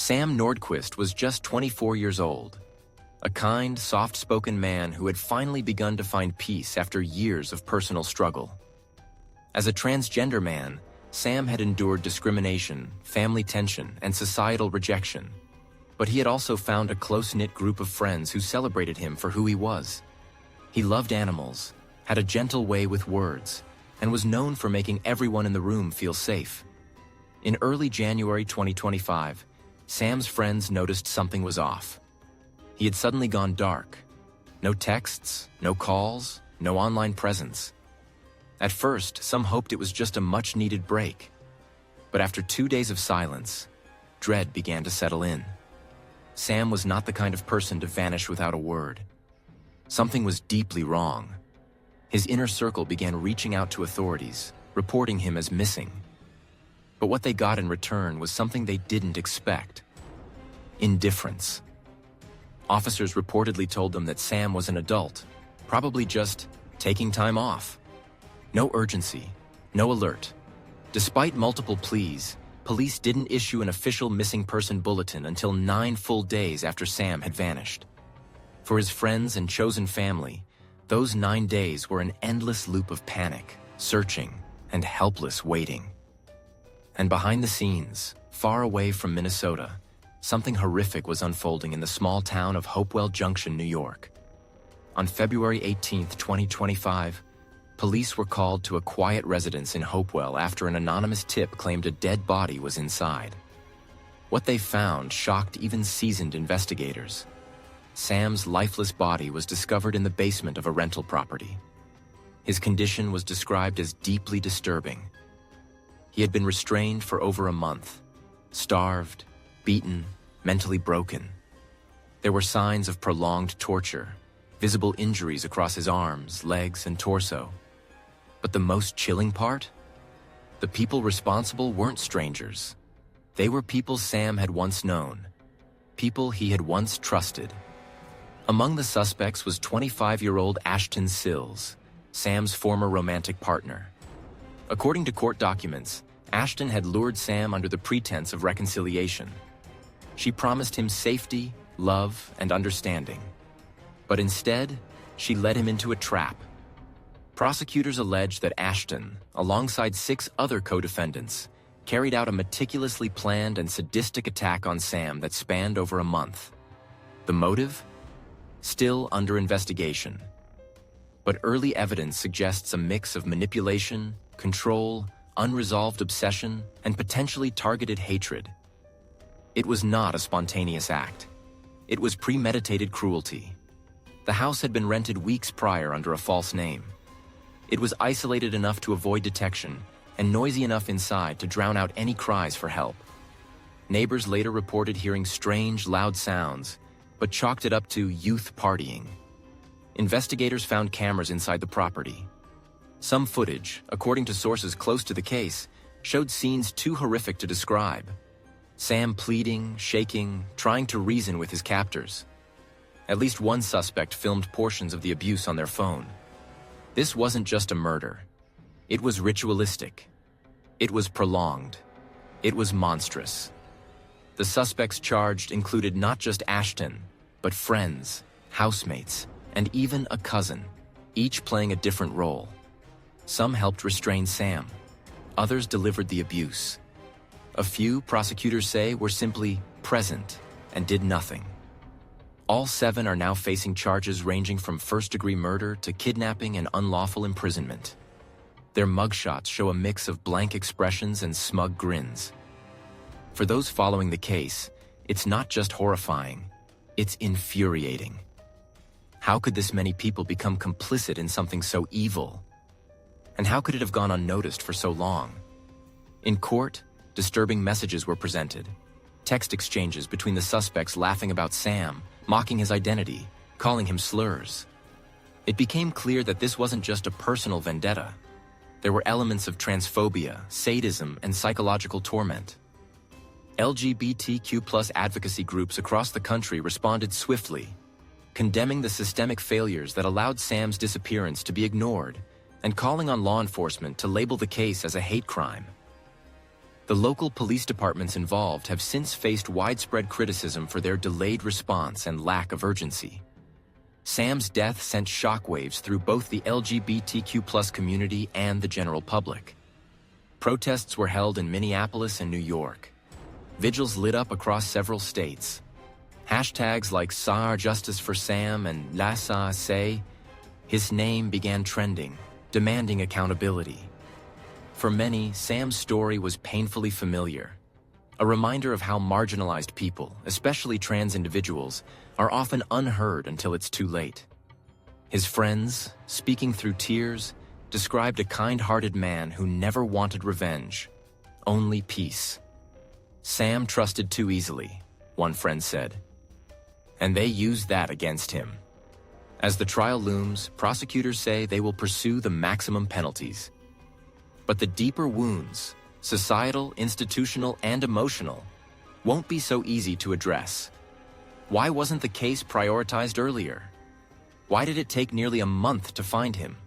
Sam Nordquist was just 24 years old, a kind, soft-spoken man who had finally begun to find peace after years of personal struggle. As a transgender man, Sam had endured discrimination, family tension, and societal rejection. But he had also found a close-knit group of friends who celebrated him for who he was. He loved animals, had a gentle way with words, and was known for making everyone in the room feel safe. In early January 2025, Sam's friends noticed something was off. He had suddenly gone dark. No texts, no calls, no online presence. At first, some hoped it was just a much-needed break. But after 2 days of silence, dread began to settle in. Sam was not the kind of person to vanish without a word. Something was deeply wrong. His inner circle began reaching out to authorities, reporting him as missing. But what they got in return was something they didn't expect: indifference. Officers reportedly told them that Sam was an adult, probably just taking time off. No urgency, no alert. Despite multiple pleas, police didn't issue an official missing person bulletin until 9 full days after Sam had vanished. For his friends and chosen family, those 9 days were an endless loop of panic, searching, and helpless waiting. And behind the scenes, far away from Minnesota, something horrific was unfolding in the small town of Hopewell Junction, New York. On February 18, 2025, police were called to a quiet residence in Hopewell after an anonymous tip claimed a dead body was inside. What they found shocked even seasoned investigators. Sam's lifeless body was discovered in the basement of a rental property. His condition was described as deeply disturbing. He had been restrained for over a month, starved, beaten, mentally broken. There were signs of prolonged torture, visible injuries across his arms, legs, and torso. But the most chilling part? The people responsible weren't strangers. They were people Sam had once known, people he had once trusted. Among the suspects was 25-year-old Ashton Sills, Sam's former romantic partner. According to court documents, Ashton had lured Sam under the pretense of reconciliation. She promised him safety, love, and understanding. But instead, she led him into a trap. Prosecutors allege that Ashton, alongside 6 other co-defendants, carried out a meticulously planned and sadistic attack on Sam that spanned over a month. The motive? Still under investigation. But early evidence suggests a mix of manipulation, control, unresolved obsession, and potentially targeted hatred. It was not a spontaneous act. It was premeditated cruelty. The house had been rented weeks prior under a false name. It was isolated enough to avoid detection and noisy enough inside to drown out any cries for help. Neighbors later reported hearing strange, loud sounds, but chalked it up to youth partying. Investigators found cameras inside the property. Some footage, according to sources close to the case, showed scenes too horrific to describe. Sam pleading, shaking, trying to reason with his captors. At least one suspect filmed portions of the abuse on their phone. This wasn't just a murder. It was ritualistic. It was prolonged. It was monstrous. The suspects charged included not just Ashton, but friends, housemates, and even a cousin, each playing a different role. Some helped restrain Sam. Others delivered the abuse. A few, prosecutors say, were simply present and did nothing. All 7 are now facing charges ranging from first-degree murder to kidnapping and unlawful imprisonment. Their mugshots show a mix of blank expressions and smug grins. For those following the case, it's not just horrifying, it's infuriating. How could this many people become complicit in something so evil? And how could it have gone unnoticed for so long? In court, disturbing messages were presented. Text exchanges between the suspects laughing about Sam, mocking his identity, calling him slurs. It became clear that this wasn't just a personal vendetta. There were elements of transphobia, sadism, and psychological torment. LGBTQ+ advocacy groups across the country responded swiftly, condemning the systemic failures that allowed Sam's disappearance to be ignored and calling on law enforcement to label the case as a hate crime. The local police departments involved have since faced widespread criticism for their delayed response and lack of urgency. Sam's death sent shockwaves through both the LGBTQ+ community and the general public. Protests were held in Minneapolis and New York. Vigils lit up across several states. Hashtags like "Sar Justice for Sam" and "Lassa Say," his name began trending, demanding accountability. For many, Sam's story was painfully familiar, a reminder of how marginalized people, especially trans individuals, are often unheard until it's too late. His friends, speaking through tears, described a kind-hearted man who never wanted revenge, only peace. "Sam trusted too easily," one friend said, "and they used that against him." As the trial looms, prosecutors say they will pursue the maximum penalties. But the deeper wounds, societal, institutional, and emotional, won't be so easy to address. Why wasn't the case prioritized earlier? Why did it take nearly a month to find him?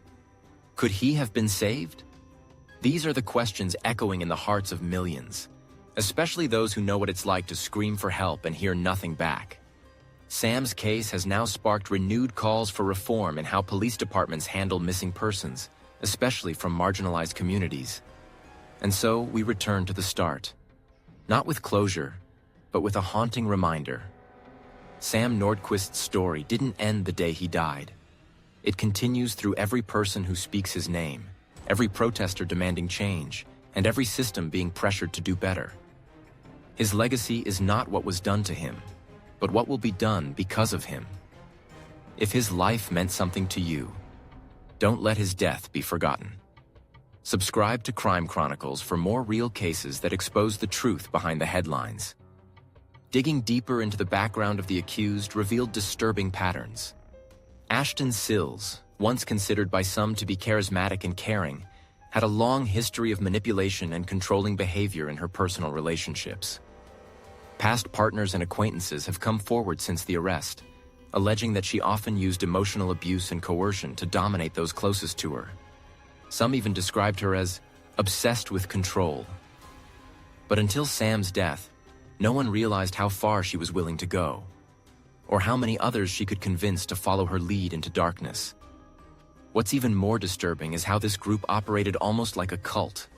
Could he have been saved? These are the questions echoing in the hearts of millions, especially those who know what it's like to scream for help and hear nothing back. Sam's case has now sparked renewed calls for reform in how police departments handle missing persons, especially from marginalized communities. And so we return to the start, not with closure, but with a haunting reminder. Sam Nordquist's story didn't end the day he died. It continues through every person who speaks his name, every protester demanding change, and every system being pressured to do better. His legacy is not what was done to him, but what will be done because of him. If his life meant something to you, don't let his death be forgotten. Subscribe to Crime Chronicles for more real cases that expose the truth behind the headlines. Digging deeper into the background of the accused revealed disturbing patterns. Ashton Sills, once considered by some to be charismatic and caring, had a long history of manipulation and controlling behavior in her personal relationships. Past partners and acquaintances have come forward since the arrest, alleging that she often used emotional abuse and coercion to dominate those closest to her. Some even described her as obsessed with control. But until Sam's death, no one realized how far she was willing to go, or how many others she could convince to follow her lead into darkness. What's even more disturbing is how this group operated almost like a cult.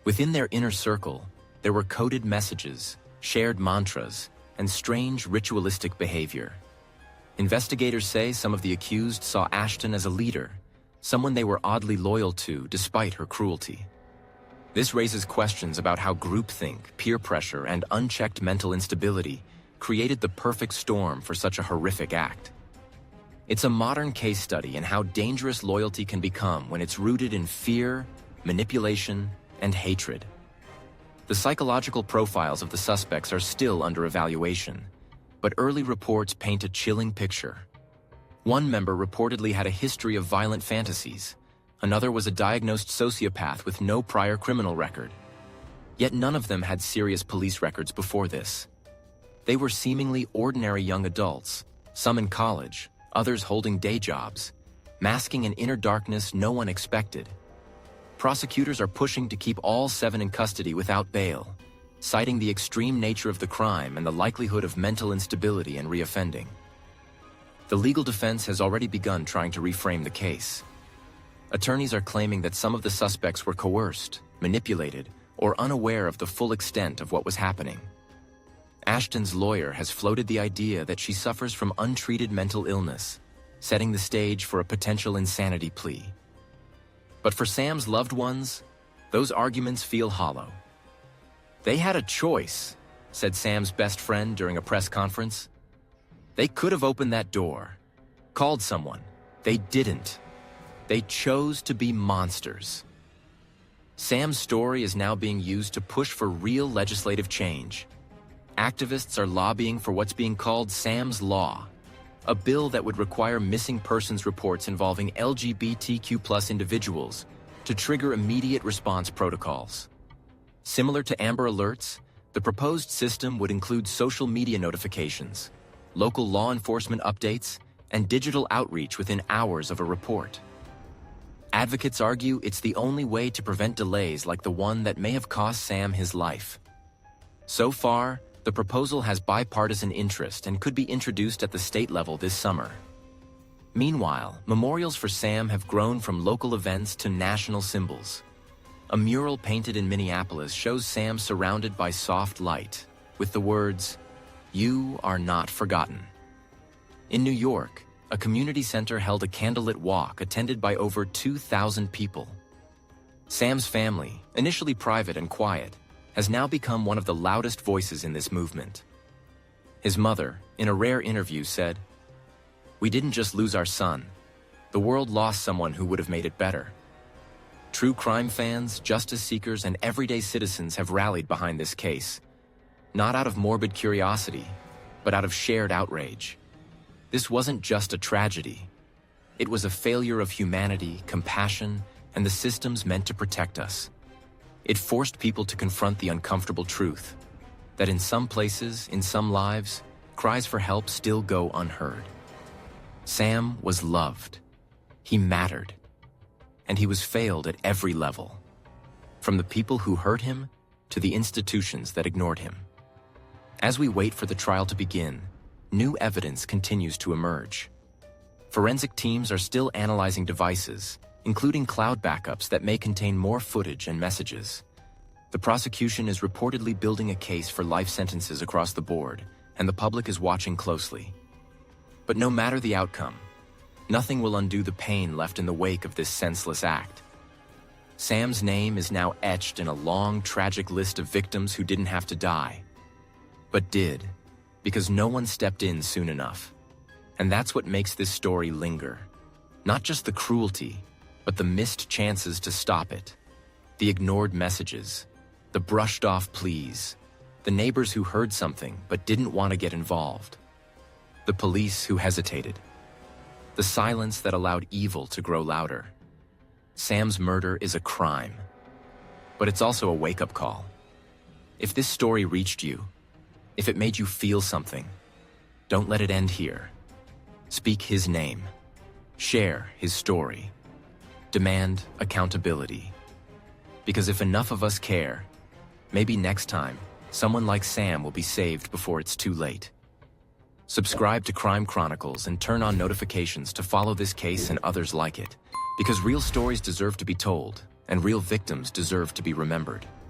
Within their inner circle, there were coded messages, shared mantras, and strange ritualistic behavior. Investigators say some of the accused saw Ashton as a leader, someone they were oddly loyal to despite her cruelty. This raises questions about how groupthink, peer pressure, and unchecked mental instability created the perfect storm for such a horrific act. It's a modern case study in how dangerous loyalty can become when it's rooted in fear, manipulation, and hatred. The psychological profiles of the suspects are still under evaluation, but early reports paint a chilling picture. One member reportedly had a history of violent fantasies. Another was a diagnosed sociopath with no prior criminal record. Yet none of them had serious police records before this. They were seemingly ordinary young adults, some in college, others holding day jobs, masking an inner darkness no one expected. Prosecutors are pushing to keep all 7 in custody without bail, citing the extreme nature of the crime and the likelihood of mental instability and reoffending. The legal defense has already begun trying to reframe the case. Attorneys are claiming that some of the suspects were coerced, manipulated, or unaware of the full extent of what was happening. Ashton's lawyer has floated the idea that she suffers from untreated mental illness, setting the stage for a potential insanity plea. But for Sam's loved ones, those arguments feel hollow. "They had a choice," said Sam's best friend during a press conference. "They could have opened that door, called someone. They didn't. They chose to be monsters." Sam's story is now being used to push for real legislative change. Activists are lobbying for what's being called Sam's Law, a bill that would require missing persons reports involving LGBTQ+ individuals to trigger immediate response protocols. Similar to Amber Alerts, the proposed system would include social media notifications, local law enforcement updates, and digital outreach within hours of a report. Advocates argue it's the only way to prevent delays like the one that may have cost Sam his life. So far, the proposal has bipartisan interest and could be introduced at the state level this summer. Meanwhile, memorials for Sam have grown from local events to national symbols. A mural painted in Minneapolis shows Sam surrounded by soft light, with the words, "You are not forgotten." In New York, a community center held a candlelit walk attended by over 2,000 people. Sam's family, initially private and quiet, has now become one of the loudest voices in this movement. His mother, in a rare interview, said, "We didn't just lose our son. The world lost someone who would have made it better." True crime fans, justice seekers, and everyday citizens have rallied behind this case, not out of morbid curiosity, but out of shared outrage. This wasn't just a tragedy. It was a failure of humanity, compassion, and the systems meant to protect us. It forced people to confront the uncomfortable truth that in some places, in some lives, cries for help still go unheard. Sam was loved. He mattered. And he was failed at every level, from the people who hurt him to the institutions that ignored him. As we wait for the trial to begin, new evidence continues to emerge. Forensic teams are still analyzing devices, including cloud backups that may contain more footage and messages. The prosecution is reportedly building a case for life sentences across the board, and the public is watching closely. But no matter the outcome, nothing will undo the pain left in the wake of this senseless act. Sam's name is now etched in a long, tragic list of victims who didn't have to die, but did, because no one stepped in soon enough. And that's what makes this story linger. Not just the cruelty, but the missed chances to stop it. The ignored messages, the brushed-off pleas, the neighbors who heard something but didn't want to get involved, the police who hesitated, the silence that allowed evil to grow louder. Sam's murder is a crime, but it's also a wake-up call. If this story reached you, if it made you feel something, don't let it end here. Speak his name. Share his story. Demand accountability. Because if enough of us care, maybe next time, someone like Sam will be saved before it's too late. Subscribe to Crime Chronicles and turn on notifications to follow this case and others like it. Because real stories deserve to be told, and real victims deserve to be remembered.